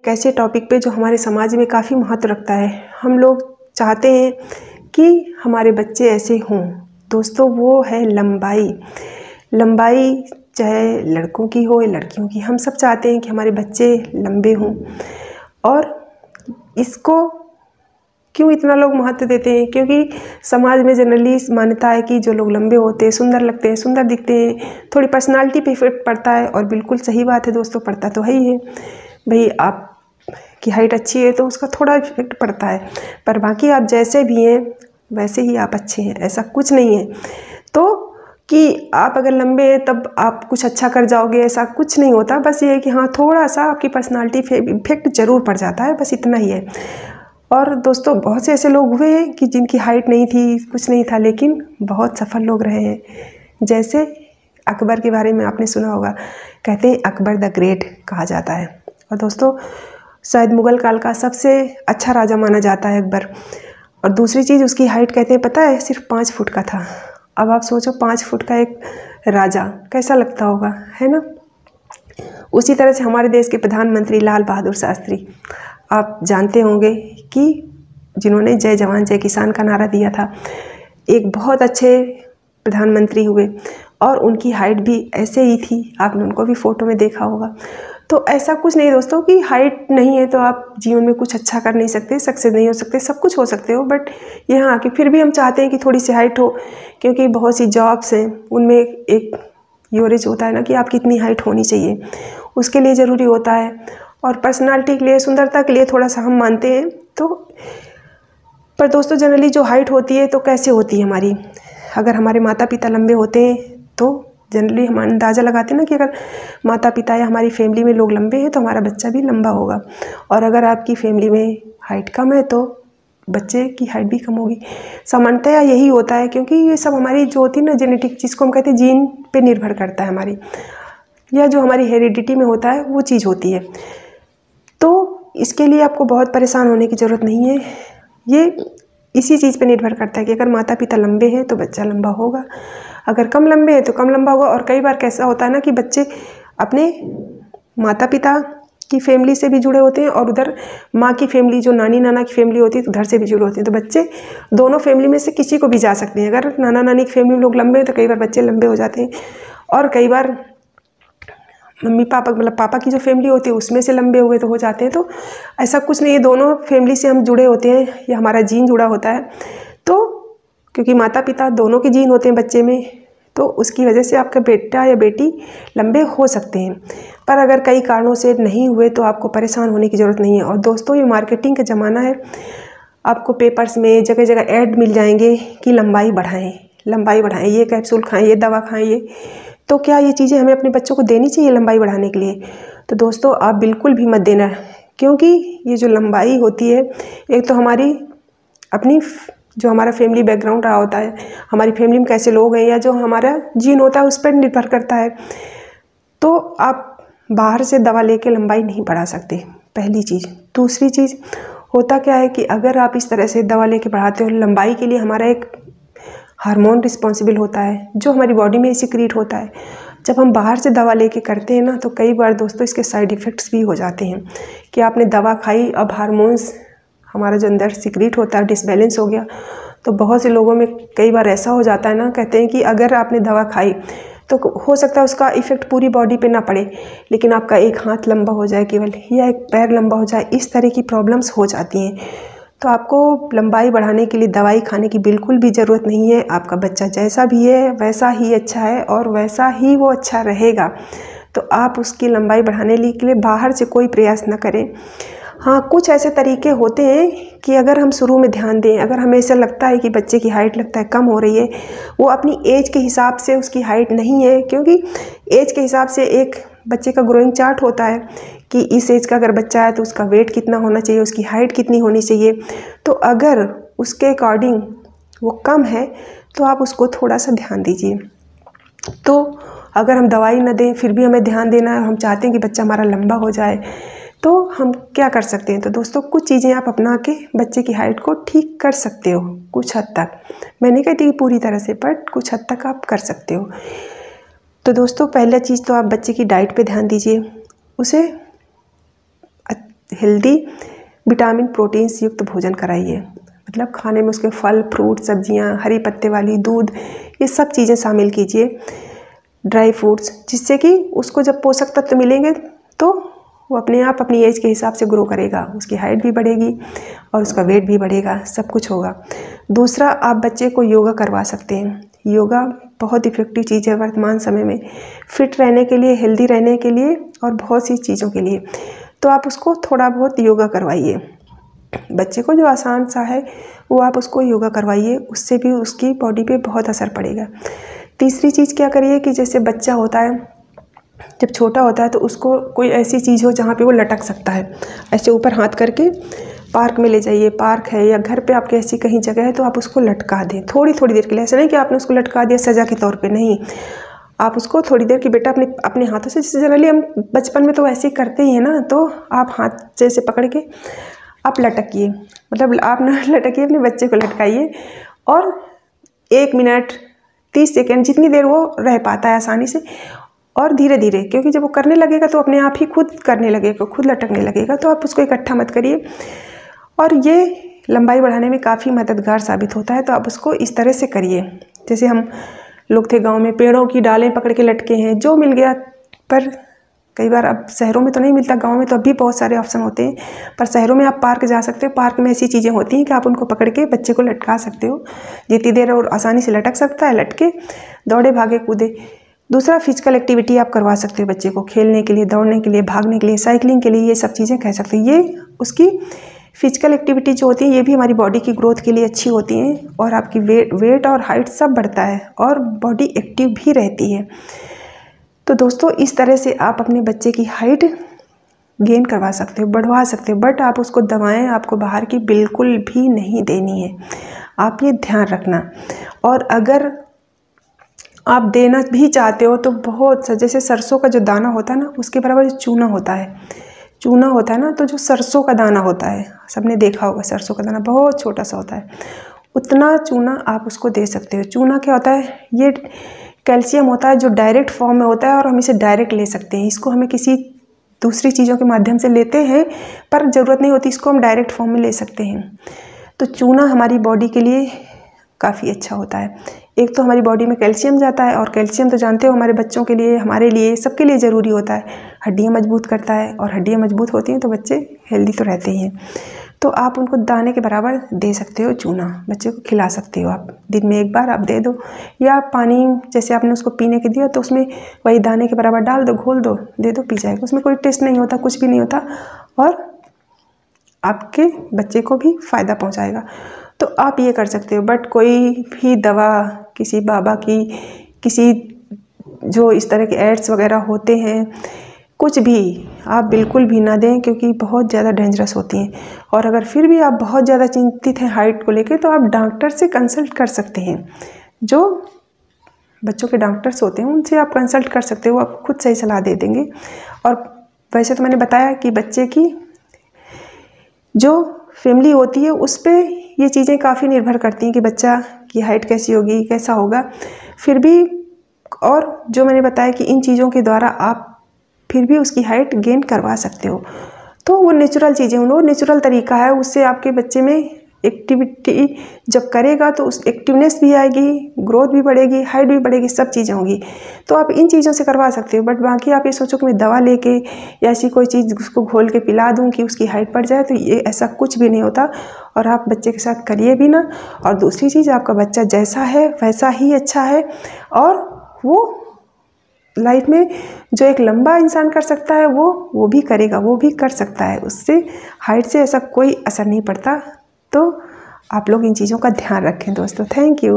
एक ऐसे टॉपिक पे जो हमारे समाज में काफ़ी महत्व रखता है। हम लोग चाहते हैं कि हमारे बच्चे ऐसे हों। दोस्तों, वो है लंबाई। लंबाई चाहे लड़कों की हो या लड़कियों की, हम सब चाहते हैं कि हमारे बच्चे लंबे हों। और इसको क्यों इतना लोग महत्व देते हैं? क्योंकि समाज में जनरली मान्यता है कि जो लोग लंबे होते हैं, सुंदर लगते हैं, सुंदर दिखते हैं, थोड़ी पर्सनालिटी पे इफेक्ट पड़ता है। और बिल्कुल सही बात है दोस्तों, पड़ता तो है ही है। भाई, आप की हाइट अच्छी है तो उसका थोड़ा इफेक्ट पड़ता है, पर बाकी आप जैसे भी हैं वैसे ही आप अच्छे हैं, ऐसा कुछ नहीं है। तो कि आप अगर लंबे हैं तब आप कुछ अच्छा कर जाओगे, ऐसा कुछ नहीं होता। बस ये है कि हाँ, थोड़ा सा आपकी पर्सनालिटी इफेक्ट ज़रूर पड़ जाता है, बस इतना ही है। और दोस्तों, बहुत से ऐसे लोग हुए हैं कि जिनकी हाइट नहीं थी, कुछ नहीं था, लेकिन बहुत सफल लोग रहे हैं। जैसे अकबर के बारे में आपने सुना होगा, कहते हैं अकबर द ग्रेट कहा जाता है। और दोस्तों, शायद मुग़ल काल का सबसे अच्छा राजा माना जाता है अकबर। और दूसरी चीज़, उसकी हाइट कहते हैं पता है सिर्फ 5 फुट का था। अब आप सोचो, 5 फुट का एक राजा कैसा लगता होगा, है ना। उसी तरह से हमारे देश के प्रधानमंत्री लाल बहादुर शास्त्री, आप जानते होंगे कि जिन्होंने जय जवान जय किसान का नारा दिया था, एक बहुत अच्छे प्रधानमंत्री हुए। और उनकी हाइट भी ऐसे ही थी, आपने उनको भी फ़ोटो में देखा होगा। तो ऐसा कुछ नहीं दोस्तों कि हाइट नहीं है तो आप जीवन में कुछ अच्छा कर नहीं सकते, सक्सेस नहीं हो सकते, सब कुछ हो सकते हो। बट यहाँ आके फिर भी हम चाहते हैं कि थोड़ी सी हाइट हो, क्योंकि बहुत सी जॉब्स हैं उनमें एक योरेज होता है ना कि आपकी इतनी हाइट होनी चाहिए, उसके लिए ज़रूरी होता है। और पर्सनालिटी के लिए, सुंदरता के लिए थोड़ा सा हम मानते हैं। तो पर दोस्तों, जनरली जो हाइट होती है तो कैसे होती है हमारी? अगर हमारे माता पिता लंबे होते हैं तो जनरली हम अंदाज़ा लगाते हैं ना कि अगर माता पिता या हमारी फैमिली में लोग लंबे हैं तो हमारा बच्चा भी लंबा होगा। और अगर आपकी फैमिली में हाइट कम है तो बच्चे की हाइट भी कम होगी। सामान्यतः यही होता है, क्योंकि ये सब हमारी जो होती है ना जेनेटिक, जिसको हम कहते हैं जीन पे निर्भर करता है हमारी, या जो हमारी हेरिडिटी में होता है वो चीज़ होती है। तो इसके लिए आपको बहुत परेशान होने की ज़रूरत नहीं है। ये इसी चीज़ पे निर्भर करता है कि अगर माता पिता लंबे हैं तो बच्चा लंबा होगा, अगर कम लंबे हैं तो कम लंबा होगा। और कई बार कैसा होता है ना कि बच्चे अपने माता पिता की फैमिली से भी जुड़े होते हैं और उधर माँ की फैमिली, जो नानी नाना की फैमिली होती है, तो उधर से भी जुड़े होते हैं। तो बच्चे दोनों फैमिली में से किसी को भी जा सकते हैं। अगर नाना नानी की फैमिली में लोग लंबे हैं तो कई बार बच्चे लंबे हो जाते हैं। और कई बार मम्मी पापा, मतलब पापा की जो फैमिली होती है उसमें से लंबे हुए तो हो जाते हैं। तो ऐसा कुछ नहीं है, दोनों फैमिली से हम जुड़े होते हैं, या हमारा जीन जुड़ा होता है। तो क्योंकि माता पिता दोनों के जीन होते हैं बच्चे में, तो उसकी वजह से आपका बेटा या बेटी लंबे हो सकते हैं। पर अगर कई कारणों से नहीं हुए तो आपको परेशान होने की ज़रूरत नहीं है। और दोस्तों, ये मार्केटिंग का ज़माना है, आपको पेपर्स में जगह जगह ऐड मिल जाएंगे कि लंबाई बढ़ाएं, लंबाई बढ़ाएं, ये कैप्सूल खाएं, ये दवा खाएं। ये तो क्या ये चीज़ें हमें अपने बच्चों को देनी चाहिए लंबाई बढ़ाने के लिए? तो दोस्तों, आप बिल्कुल भी मत देना, क्योंकि ये जो लंबाई होती है, एक तो हमारी अपनी जो हमारा फैमिली बैकग्राउंड रहा होता है, हमारी फैमिली में कैसे लोग हैं, या जो हमारा जीन होता है उस पर निर्भर करता है। तो आप बाहर से दवा लेके लंबाई नहीं बढ़ा सकते, पहली चीज़। दूसरी चीज़, होता क्या है कि अगर आप इस तरह से दवा लेके बढ़ाते हो, लंबाई के लिए हमारा एक हार्मोन रिस्पॉन्सिबल होता है जो हमारी बॉडी में सिक्रीट होता है। जब हम बाहर से दवा लेके करते हैं ना, तो कई बार दोस्तों इसके साइड इफ़ेक्ट्स भी हो जाते हैं कि आपने दवा खाई, अब हार्मोन्स हमारा जो अंदर सिक्रीट होता है डिसबैलेंस हो गया। तो बहुत से लोगों में कई बार ऐसा हो जाता है ना, कहते हैं कि अगर आपने दवा खाई तो हो सकता है उसका इफ़ेक्ट पूरी बॉडी पे ना पड़े, लेकिन आपका एक हाथ लंबा हो जाए केवल, या एक पैर लंबा हो जाए, इस तरह की प्रॉब्लम्स हो जाती हैं। तो आपको लंबाई बढ़ाने के लिए दवाई खाने की बिल्कुल भी ज़रूरत नहीं है। आपका बच्चा जैसा भी है वैसा ही अच्छा है और वैसा ही वो अच्छा रहेगा। तो आप उसकी लंबाई बढ़ाने के लिए बाहर से कोई प्रयास न करें। हाँ, कुछ ऐसे तरीके होते हैं कि अगर हम शुरू में ध्यान दें, अगर हमें ऐसा लगता है कि बच्चे की हाइट लगता है कम हो रही है, वो अपनी एज के हिसाब से उसकी हाइट नहीं है, क्योंकि एज के हिसाब से एक बच्चे का ग्रोइंग चार्ट होता है कि इस एज का अगर बच्चा है तो उसका वेट कितना होना चाहिए, उसकी हाइट कितनी होनी चाहिए। तो अगर उसके अकॉर्डिंग वो कम है तो आप उसको थोड़ा सा ध्यान दीजिए। तो अगर हम दवाई न दें फिर भी हमें ध्यान देना है, हम चाहते हैं कि बच्चा हमारा लंबा हो जाए, तो हम क्या कर सकते हैं? तो दोस्तों, कुछ चीज़ें आप अपना के बच्चे की हाइट को ठीक कर सकते हो कुछ हद तक। मैं नहीं कहती कि पूरी तरह से, बट कुछ हद तक आप कर सकते हो। तो दोस्तों, पहला चीज़ तो आप बच्चे की डाइट पे ध्यान दीजिए, उसे हेल्दी विटामिन प्रोटीन से युक्त भोजन कराइए। मतलब खाने में उसके फल फ्रूट सब्जियां, हरी पत्ते वाली दूध, ये सब चीज़ें शामिल कीजिए, ड्राई फ्रूट्स, जिससे कि उसको जब पोषक तत्व मिलेंगे तो वो अपने आप अपनी एज के हिसाब से ग्रो करेगा, उसकी हाइट भी बढ़ेगी और उसका वेट भी बढ़ेगा, सब कुछ होगा। दूसरा, आप बच्चे को योगा करवा सकते हैं। योगा बहुत इफ़ेक्टिव चीज़ है वर्तमान समय में, फिट रहने के लिए, हेल्दी रहने के लिए और बहुत सी चीज़ों के लिए। तो आप उसको थोड़ा बहुत योगा करवाइए, बच्चे को जो आसान सा है वो आप उसको योगा करवाइए, उससे भी उसकी बॉडी पे बहुत असर पड़ेगा। तीसरी चीज़ क्या करिए कि जैसे बच्चा होता है, जब छोटा होता है तो उसको कोई ऐसी चीज़ हो जहाँ पे वो लटक सकता है, ऐसे ऊपर हाथ करके पार्क में ले जाइए, पार्क है या घर पे आपके ऐसी कहीं जगह है तो आप उसको लटका दें थोड़ी थोड़ी देर के लिए। ऐसा नहीं कि आपने उसको लटका दिया सजा के तौर पे, नहीं, आप उसको थोड़ी देर की बेटा अपने हाथों से, जैसे जनरली हम बचपन में तो ऐसे ही करते ही हैं ना, तो आप हाथ जैसे पकड़ के आप लटकिए, मतलब आप ना लटकिए, अपने बच्चे को लटकाइए और 1 मिनट 30 सेकेंड जितनी देर वो रह पाता है आसानी से, और धीरे धीरे, क्योंकि जब वो करने लगेगा तो अपने आप ही खुद करने लगेगा, खुद लटकने लगेगा, तो आप उसको इकट्ठा मत करिए। और ये लंबाई बढ़ाने में काफ़ी मददगार साबित होता है, तो आप उसको इस तरह से करिए। जैसे हम लोग थे गांव में, पेड़ों की डालें पकड़ के लटके हैं, जो मिल गया, पर कई बार अब शहरों में तो नहीं मिलता, गांव में तो अब भी बहुत सारे ऑप्शन होते हैं, पर शहरों में आप पार्क जा सकते हो, पार्क में ऐसी चीज़ें होती हैं कि आप उनको पकड़ के बच्चे को लटका सकते हो, जितनी देर और आसानी से लटक सकता है लटके, दौड़े भागे कूदे। दूसरा, फिजिकल एक्टिविटी आप करवा सकते हो बच्चे को, खेलने के लिए, दौड़ने के लिए, भागने के लिए, साइकिलिंग के लिए, ये सब चीज़ें कह सकते हैं। ये उसकी फिजिकल एक्टिविटी जो होती है ये भी हमारी बॉडी की ग्रोथ के लिए अच्छी होती हैं और आपकी वेट और हाइट सब बढ़ता है और बॉडी एक्टिव भी रहती है। तो दोस्तों, इस तरह से आप अपने बच्चे की हाइट गेन करवा सकते हो, बढ़वा सकते हो, बट आप उसको दवाएं आपको बाहर की बिल्कुल भी नहीं देनी है, आप ये ध्यान रखना। और अगर आप देना भी चाहते हो तो बहुत सा, जैसे सरसों का जो दाना होता है ना, उसके बराबर चूना होता है, चूना होता है ना, तो जो सरसों का दाना होता है, सबने देखा होगा सरसों का दाना बहुत छोटा सा होता है, उतना चूना आप उसको दे सकते हो। चूना क्या होता है, ये कैल्शियम होता है जो डायरेक्ट फॉर्म में होता है और हम इसे डायरेक्ट ले सकते हैं, इसको हमें किसी दूसरी चीज़ों के माध्यम से लेते हैं पर ज़रूरत नहीं होती, इसको हम डायरेक्ट फॉर्म में ले सकते हैं। तो चूना हमारी बॉडी के लिए काफ़ी अच्छा होता है। एक तो हमारी बॉडी में कैल्शियम जाता है, और कैल्शियम तो जानते हो हमारे बच्चों के लिए, हमारे लिए, सबके लिए ज़रूरी होता है, हड्डियाँ मजबूत करता है, और हड्डियाँ मजबूत होती हैं तो बच्चे हेल्दी तो रहते ही हैं। तो आप उनको दाने के बराबर दे सकते हो चूना, बच्चे को खिला सकते हो आप, दिन में 1 बार आप दे दो, या पानी जैसे आपने उसको पीने के दिया तो उसमें वही दाने के बराबर डाल दो, घोल दो, दे दो, पी जाएगा, उसमें कोई टेस्ट नहीं होता, कुछ भी नहीं होता, और आपके बच्चे को भी फ़ायदा पहुंचाएगा। तो आप ये कर सकते हो, बट कोई भी दवा किसी बाबा की, किसी जो इस तरह के एड्स वगैरह होते हैं, कुछ भी आप बिल्कुल भी ना दें, क्योंकि बहुत ज़्यादा डेंजरस होती हैं। और अगर फिर भी आप बहुत ज़्यादा चिंतित हैं हाइट को लेकर, तो आप डॉक्टर से कंसल्ट कर सकते हैं, जो बच्चों के डॉक्टर्स होते हैं उनसे आप कंसल्ट कर सकते हो, आप खुद सही सलाह दे देंगे। और वैसे तो मैंने बताया कि बच्चे की जो फैमिली होती है उस पर ये चीज़ें काफ़ी निर्भर करती हैं कि बच्चा की हाइट कैसी होगी, कैसा होगा, फिर भी, और जो मैंने बताया कि इन चीज़ों के द्वारा आप फिर भी उसकी हाइट गेन करवा सकते हो। तो वो नेचुरल चीज़ें, वो नेचुरल तरीका है, उससे आपके बच्चे में एक्टिविटी जब करेगा तो उस एक्टिवनेस भी आएगी, ग्रोथ भी बढ़ेगी, हाइट भी बढ़ेगी, सब चीज़ें होंगी। तो आप इन चीज़ों से करवा सकते हो, बट बाकी आप ये सोचो कि मैं दवा लेके या ऐसी कोई चीज़ उसको घोल के पिला दूं कि उसकी हाइट बढ़ जाए, तो ये ऐसा कुछ भी नहीं होता, और आप बच्चे के साथ करिए भी ना। और दूसरी चीज़, आपका बच्चा जैसा है वैसा ही अच्छा है, और वो लाइफ में जो एक लंबा इंसान कर सकता है वो भी करेगा, वो भी कर सकता है, उससे हाइट से ऐसा कोई असर नहीं पड़ता। तो आप लोग इन चीज़ों का ध्यान रखें दोस्तों। Thank you.